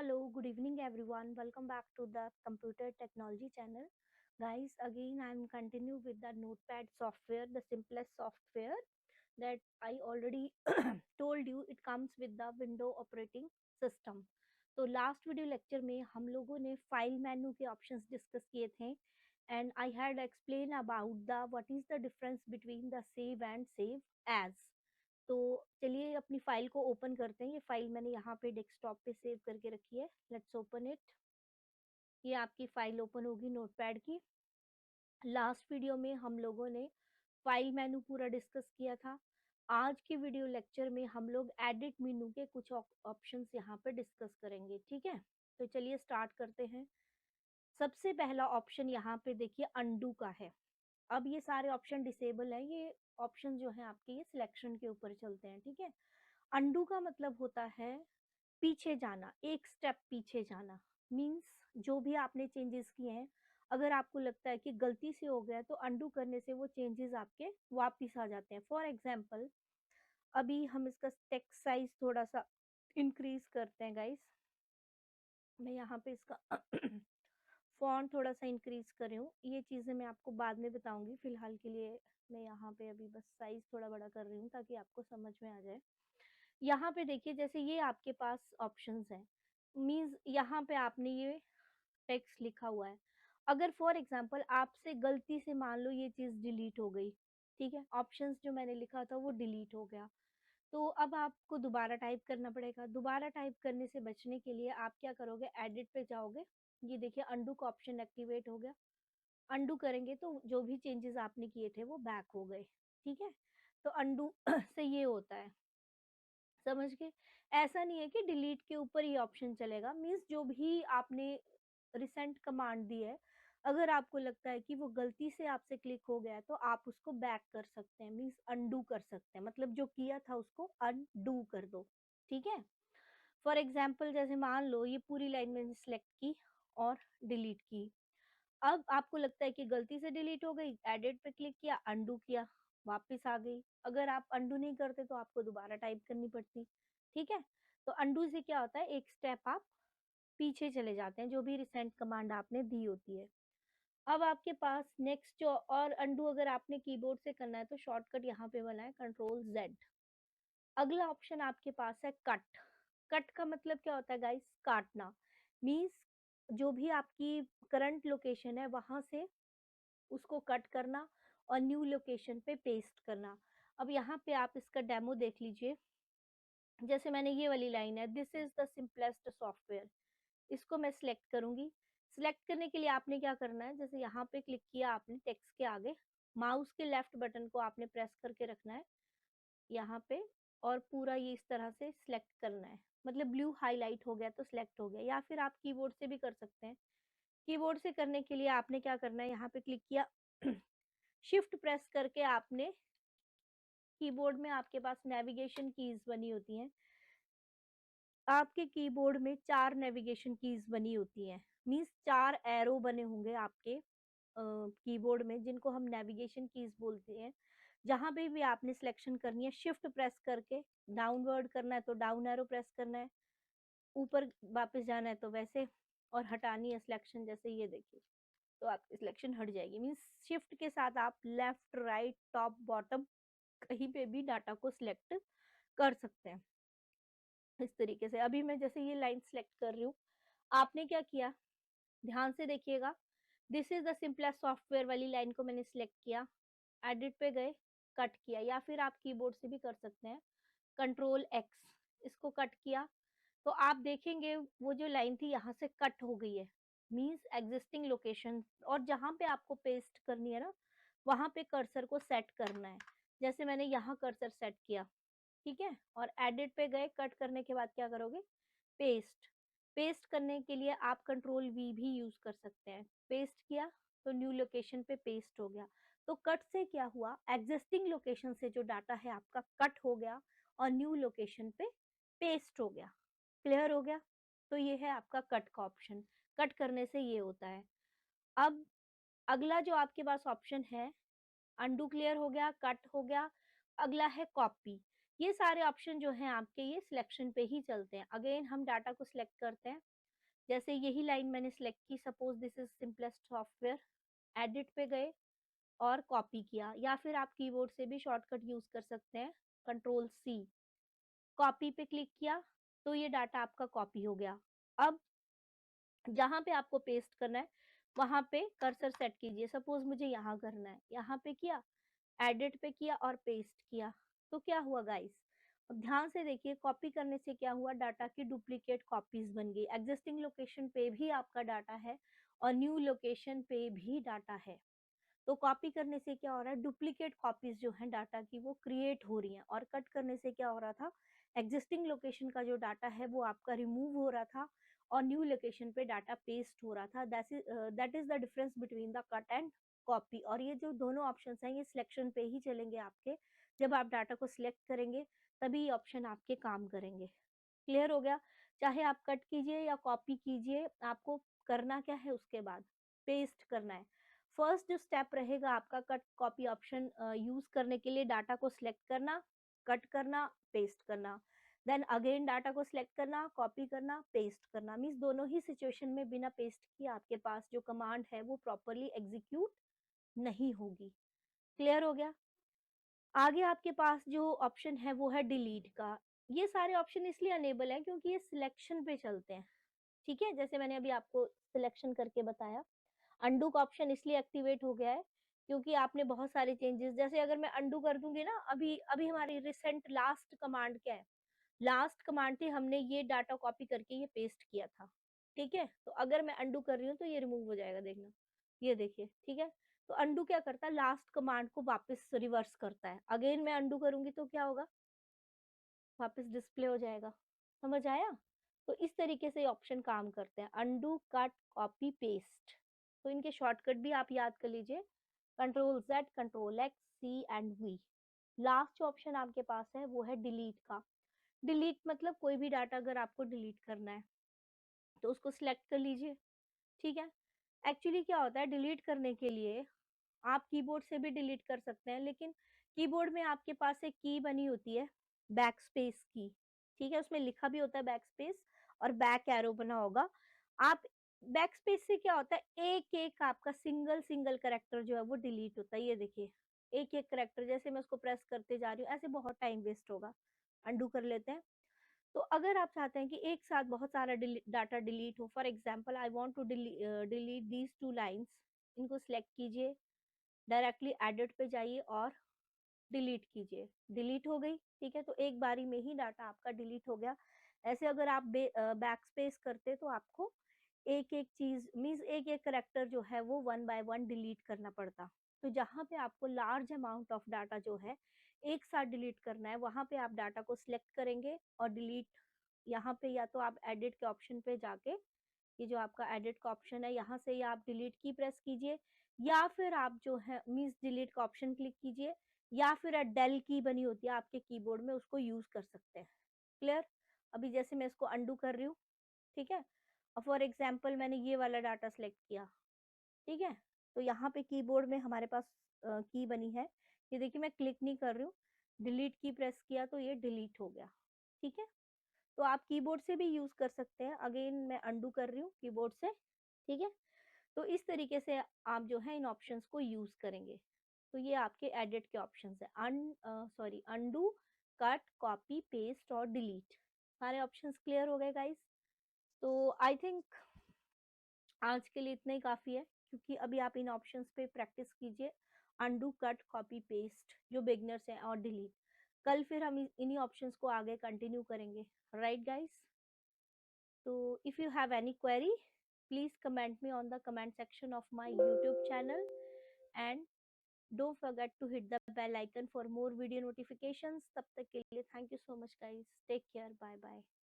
Hello, good evening everyone. Welcome back to the computer technology channel. Guys, again I am continue with the notepad software, the simplest software that I already told you it comes with the window operating system. तो last video lecture में हम लोगों ने file menu के options discuss किए थे and I had explain about the what is the difference between the save and save as. तो चलिए अपनी फाइल को ओपन करते हैं। ये फाइल मैंने यहाँ पे डेस्कटॉप पे सेव करके रखी है। Let's open it. ये आपकी फाइल ओपन होगी नोटपैड की। लास्ट वीडियो में हम लोगों ने फाइल मेनू पूरा डिस्कस किया था। आज के वीडियो लेक्चर में हम लोग एडिट मेनू के कुछ ऑप्शंस यहाँ पे डिस्कस करेंगे, ठीक है। तो चलिए स्टार्ट करते हैं। सबसे पहला ऑप्शन यहाँ पे देखिए अंडू का है। अब ये सारे ऑप्शन डिसेबल है, ये ऑप्शन जो है आपके ये सिलेक्शन के ऊपर चलते हैं, ठीक है। अंडू का मतलब होता है पीछे जाना, एक स्टेप पीछे जाना। मीन्स जो भी आपने चेंजेस किए हैं, अगर आपको लगता है कि गलती से हो गया तो अंडू करने से वो चेंजेस आपके वापस आ जाते हैं। फॉर एग्जाम्पल अभी हम इसका टेक्स्ट साइज थोड़ा सा इंक्रीज करते हैं गाइस। मैं यहाँ पे इसका फॉन्ट थोड़ा सा इंक्रीज कर रही हूँ। ये चीज़ें मैं आपको बाद में बताऊंगी, फिलहाल के लिए मैं यहाँ पे अभी बस साइज थोड़ा बड़ा कर रही हूँ ताकि आपको समझ में आ जाए। यहाँ पे देखिए जैसे ये आपके पास ऑप्शंस हैं, मीन्स यहाँ पे आपने ये टेक्स्ट लिखा हुआ है। अगर फॉर एग्जांपल आपसे गलती से मान लो ये चीज़ डिलीट हो गई, ठीक है, ऑप्शंस जो मैंने लिखा था वो डिलीट हो गया, तो अब आपको दोबारा टाइप करना पड़ेगा। दोबारा टाइप करने से बचने के लिए आप क्या करोगे, एडिट पे जाओगे। ये देखिए अंडू का ऑप्शन एक्टिवेट हो गया। अंडू करेंगे तो जो भी चेंजेस आपने किए थे वो बैक हो गए, ठीक है। तो अंडू से ये होता है, समझ गए। ऐसा नहीं है कि डिलीट के ऊपर ये ऑप्शन चलेगा। मीन्स जो भी आपने रिसेंट कमांड दी है, अगर आपको लगता है कि वो गलती से आपसे क्लिक हो गया है तो आप उसको बैक कर सकते हैं, मीन्स अनडू कर सकते हैं। मतलब जो किया था उसको अनडू कर दो, ठीक है। फॉर एग्जाम्पल जैसे मान लो ये पूरी लाइन मैंने सिलेक्ट की और डिलीट की। अब आपको लगता है कि गलती से डिलीट हो गई, एडिट पे क्लिक किया, अनडू किया, वापस आ गई। अगर आप अनडू नहीं करते तो आपको दोबारा टाइप करनी पड़ती, ठीक है। तो अनडू से क्या होता है, एक स्टेप आप पीछे चले जाते हैं, जो भी रिसेंट कमांड आपने दी होती है। अब आपके पास नेक्स्ट जो और अनडू अगर आपने कीबोर्ड से करना है तो शॉर्टकट यहाँ पे बना है कंट्रोल जेड। अगला ऑप्शन आपके पास है कट। कट का मतलब क्या होता है गाइस, काटना। मीन्स जो भी आपकी करंट लोकेशन है वहां से उसको कट करना और न्यू लोकेशन पे पेस्ट करना। अब यहाँ पे आप इसका डेमो देख लीजिए। जैसे मैंने ये वाली लाइन है, this is the simplest software, इसको मैं सिलेक्ट करूंगी। सिलेक्ट करने के लिए आपने क्या करना है, जैसे यहाँ पे क्लिक किया आपने टेक्स्ट के आगे, माउस के लेफ्ट बटन को आपने प्रेस करके रखना है यहाँ पे, और पूरा ये इस तरह से सिलेक्ट करना है। मतलब ब्लू हाईलाइट हो गया तो सिलेक्ट हो गया, या फिर आप कीबोर्ड से भी कर सकते हैं। कीबोर्ड से करने के लिए आपने क्या करना है, यहाँ पे क्लिक किया शिफ्ट प्रेस करके आपने, कीबोर्ड में आपके पास नेविगेशन कीज बनी होती हैं, आपके कीबोर्ड में 4 नेविगेशन कीज बनी होती हैं। मीन्स 4 एरो बने होंगे आपके कीबोर्ड में, जिनको हम नेविगेशन कीज बोलते हैं। जहां पे भी आपने सिलेक्शन करनी है, शिफ्ट प्रेस करके डाउनवर्ड करना है तो डाउन एरो प्रेस करना है, ऊपर वापस जाना है तो वैसे, और हटानी है सिलेक्शन जैसे ये देखिए तो आपकी सिलेक्शन हट जाएगी। मीन्स शिफ्ट के साथ आप लेफ्ट राइट टॉप बॉटम कहीं पे भी डाटा को सिलेक्ट कर सकते हैं इस तरीके से। अभी मैं जैसे ये लाइन सिलेक्ट कर रही हूँ, आपने क्या किया ध्यान से देखिएगा। This is the simplest software वाली लाइन को मैंने सिलेक्ट किया, एडिट पे गए, कट किया, या फिर आप कीबोर्ड से भी कर सकते हैं, कंट्रोल एक्स, इसको कट किया तो आप देखेंगे वो जो लाइन थी यहाँ से कट हो गई है। मीन्स एग्जिस्टिंग लोकेशन, और जहाँ पे आपको पेस्ट करनी है ना वहां पे कर्सर को सेट करना है। जैसे मैंने यहाँ कर्सर सेट किया, ठीक है, और एडिट पे गए, कट करने के बाद क्या करोगे, पेस्ट। पेस्ट करने के लिए आप कंट्रोल वी भी यूज कर सकते हैं। पेस्ट किया तो न्यू लोकेशन पे पेस्ट हो गया। तो कट से क्या हुआ, एग्जिस्टिंग लोकेशन से जो डाटा है आपका कट हो गया और न्यू लोकेशन पे पेस्ट हो गया। क्लियर हो गया। तो ये है आपका कट का ऑप्शन, कट करने से ये होता है। अब अगला जो आपके पास ऑप्शन है, अनडू क्लियर हो गया, कट हो गया। अगला है कॉपी। ये सारे ऑप्शन जो हैं आपके ये सिलेक्शन पे ही चलते हैं। अगेन हम डाटा को सिलेक्ट करते हैं, जैसे यही लाइन मैंने सिलेक्ट की, suppose this is simplest software, edit पे गए और कॉपी किया, या फिर आप कीबोर्ड से भी शॉर्टकट यूज कर सकते हैं, कंट्रोल सी, कॉपी पे क्लिक किया तो ये डाटा आपका कॉपी हो गया। अब जहां पे आपको पेस्ट करना है वहां पे कर्सर सेट कीजिए, सपोज मुझे यहाँ करना है, यहाँ पे किया, एडिट पे किया और पेस्ट किया, तो क्या हुआ गाइस, अब ध्यान से देखिए, कॉपी करने से क्या हुआ, डाटा की डुप्लीकेट कॉपीज बन गई, एग्जिस्टिंग लोकेशन पे भी आपका डाटा है और न्यू लोकेशन पे भी डाटा है। तो कॉपी करने से क्या हो रहा है, डुप्लीकेट कॉपीज जो है डाटा की वो क्रिएट हो रही हैं, और कट करने से क्या हो रहा था, एग्जिस्टिंग लोकेशन का जो डाटा है वो आपका रिमूव हो रहा था और न्यू लोकेशन पे डाटा पेस्ट हो रहा था। That is the difference between the cut and copy. और ये जो दोनों ऑप्शन हैं ये सिलेक्शन पे ही चलेंगे आपके, जब आप डाटा को सिलेक्ट करेंगे तभी ये ऑप्शन आपके काम करेंगे। क्लियर हो गया? चाहे आप कट कीजिए या कॉपी कीजिए, आपको करना क्या है, उसके बाद पेस्ट करना है। फर्स्ट जो स्टेप रहेगा आपका कट कॉपी ऑप्शन यूज करने के लिए, डाटा को सिलेक्ट करना, कट करना, पेस्ट करना, देन अगेन डाटा को सिलेक्ट करना, कॉपी करना, पेस्ट करना। मीन्स दोनों ही सिचुएशन में बिना पेस्ट किए आपके पास जो कमांड है वो प्रॉपरली एग्जीक्यूट नहीं होगी। क्लियर हो गया? आगे आपके पास जो ऑप्शन है वो है डिलीट का। ये सारे ऑप्शन इसलिए अनेबल है क्योंकि ये सिलेक्शन पे चलते हैं, ठीक है, जैसे मैंने अभी आपको सिलेक्शन करके बताया। अंडू का ऑप्शन इसलिए एक्टिवेट हो गया है क्योंकि आपने बहुत सारे चेंजेस, जैसे अगर मैं अंडू कर दूंगी ना, अभी अभी हमारी रिसेंट लास्ट कमांड क्या है, लास्ट कमांड थी, हमने ये डाटा कॉपी करके ये पेस्ट किया था, ठीक है, तो अगर मैं अंडू कर रही हूँ तो ये रिमूव हो जाएगा, देखना, ये देखिए, ठीक है। तो अंडू क्या करता है, लास्ट कमांड को वापस रिवर्स करता है, अगेन मैं अंडू करूंगी तो क्या होगा, वापस डिस्प्ले हो जाएगा। समझ आया? तो इस तरीके से ऑप्शन काम करते हैं, अंडू, कट, कॉपी, पेस्ट। तो इनके शॉर्टकट भी आप याद कर लीजिए, control Z, control X, C and V. Last जो ऑप्शन आपके पास है वो है डिलीट का। डिलीट मतलब कोई भी डाटा अगर आपको डिलीट करना है तो उसको सिलेक्ट कर लीजिए, ठीक है। एक्चुअली क्या होता है, डिलीट करने के लिए आप कीबोर्ड से भी डिलीट कर सकते हैं, लेकिन कीबोर्ड में आपके पास एक की बनी होती है, बैक स्पेस की, ठीक है, उसमें लिखा भी होता है बैक स्पेस और बैक एरो बना होगा। आप बैक स्पेस से क्या होता है, एक एक आपका सिंगल सिंगल करेक्टर जो है वो डिलीट होता है, ये देखिए, एक एक करेक्टर, जैसे मैं उसको प्रेस करते जा रही हूँ ऐसे बहुत टाइम वेस्ट होगा। अंडू कर लेते हैं। तो अगर आप चाहते हैं कि एक साथ बहुत सारा डाटा डिलीट हो, for example I want to delete these two lines, इनको सिलेक्ट कीजिए, डायरेक्टली एडिट पे जाइए और डिलीट कीजिए, डिलीट हो गई, ठीक है, तो एक बारी में ही डाटा आपका डिलीट हो गया। ऐसे अगर आप बैक स्पेस करते तो आपको एक एक चीज मीन्स एक एक करेक्टर जो है वो वन बाय वन डिलीट करना पड़ता। तो जहाँ पे आपको लार्ज अमाउंट ऑफ डाटा जो है एक साथ डिलीट करना है, वहां पे आप डाटा को सिलेक्ट करेंगे और डिलीट, यहाँ पे या तो आप एडिट के ऑप्शन पे जाके, ये जो आपका एडिट का ऑप्शन है यहाँ से, या आप डिलीट की प्रेस कीजिए, या फिर आप जो है मीन्स डिलीट का ऑप्शन क्लिक कीजिए, या फिर डेल की बनी होती है आपके कीबोर्ड में, उसको यूज कर सकते हैं। क्लियर? अभी जैसे मैं इसको अंडू कर रही हूँ, ठीक है, और फॉर एग्जाम्पल मैंने ये वाला डाटा सेलेक्ट किया, ठीक है, तो यहाँ पे कीबोर्ड में हमारे पास की बनी है, ये देखिए मैं क्लिक नहीं कर रही हूँ, डिलीट की प्रेस किया तो ये डिलीट हो गया, ठीक है। तो आप कीबोर्ड से भी यूज कर सकते हैं, अगेन मैं अंडू कर रही हूँ कीबोर्ड से, ठीक है। तो इस तरीके से आप जो है इन ऑप्शंस को यूज करेंगे। तो ये आपके एडिट के ऑप्शंस है, sorry undo, cut, copy, paste और डिलीट, सारे ऑप्शंस क्लियर हो गए गाइस। तो आई थिंक आज के लिए इतना ही काफी है, क्योंकि अभी आप इन ऑप्शंस पे प्रैक्टिस कीजिए, अंडू, कट, कॉपी, पेस्ट जो बिगनर्स हैं, और डिलीट। कल फिर हम इन्हीं ऑप्शंस को आगे कंटिन्यू करेंगे, right guys? So if you have any query, please comment me on the comment section of my YouTube channel, and don't forget to hit the bell icon for more video notifications. तब तक के लिए thank you so much guys. Take care. Bye bye.